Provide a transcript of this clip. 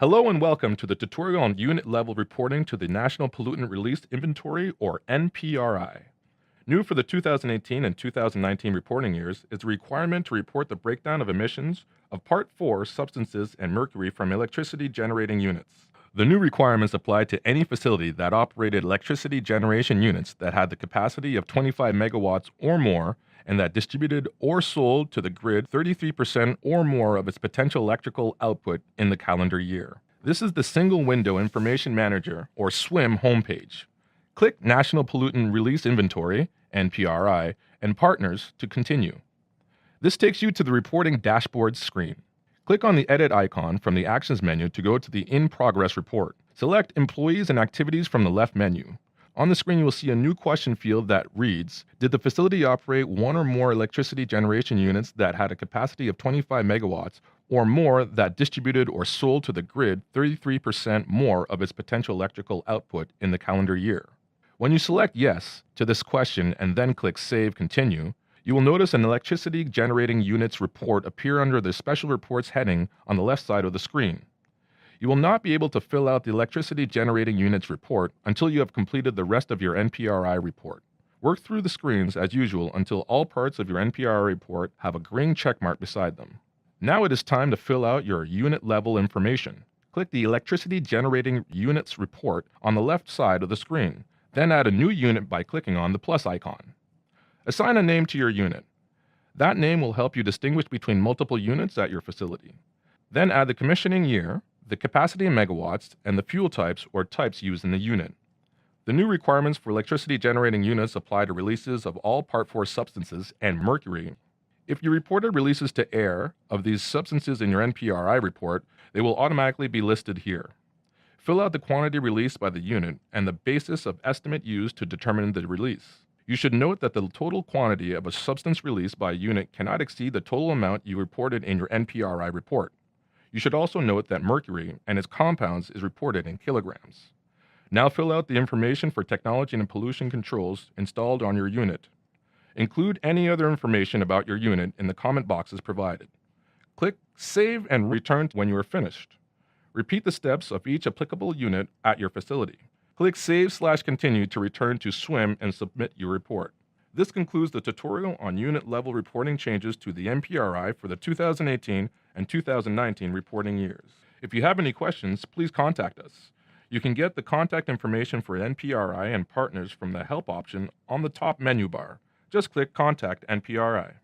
Hello and welcome to the tutorial on unit level reporting to the National Pollutant Release Inventory, or NPRI. New for the 2018 and 2019 reporting years is the requirement to report the breakdown of emissions of Part 4 substances and mercury from electricity generating units. The new requirements apply to any facility that operated electricity generation units that had the capacity of 25 megawatts or more and that distributed or sold to the grid 33% or more of its potential electrical output in the calendar year. This is the Single Window Information Manager, or SWIM, homepage. Click National Pollutant Release Inventory, NPRI, and Partners to continue. This takes you to the reporting dashboard screen. Click on the Edit icon from the Actions menu to go to the In Progress report. Select Employees and Activities from the left menu. On the screen, you will see a new question field that reads, did the facility operate one or more electricity generation units that had a capacity of 25 megawatts or more that distributed or sold to the grid 33% more of its potential electrical output in the calendar year? When you select Yes to this question and then click Save Continue, you will notice an electricity generating units report appear under the Special Reports heading on the left side of the screen. You will not be able to fill out the electricity generating units report until you have completed the rest of your NPRI report. Work through the screens as usual until all parts of your NPRI report have a green checkmark beside them. Now it is time to fill out your unit level information. Click the Electricity Generating Units report on the left side of the screen, then add a new unit by clicking on the plus icon. Assign a name to your unit. That name will help you distinguish between multiple units at your facility. Then add the commissioning year, the capacity in megawatts, and the fuel types or types used in the unit. The new requirements for electricity generating units apply to releases of all Part 4 substances and mercury. If you reported releases to air of these substances in your NPRI report, they will automatically be listed here. Fill out the quantity released by the unit and the basis of estimate used to determine the release. You should note that the total quantity of a substance released by a unit cannot exceed the total amount you reported in your NPRI report. You should also note that mercury and its compounds is reported in kilograms. Now fill out the information for technology and pollution controls installed on your unit. Include any other information about your unit in the comment boxes provided. Click Save and Return when you are finished. Repeat the steps of each applicable unit at your facility. Click Save/Continue to return to SWIM and submit your report. This concludes the tutorial on unit level reporting changes to the NPRI for the 2018 and 2019 reporting years. If you have any questions, please contact us. You can get the contact information for NPRI and partners from the Help option on the top menu bar. Just click Contact NPRI.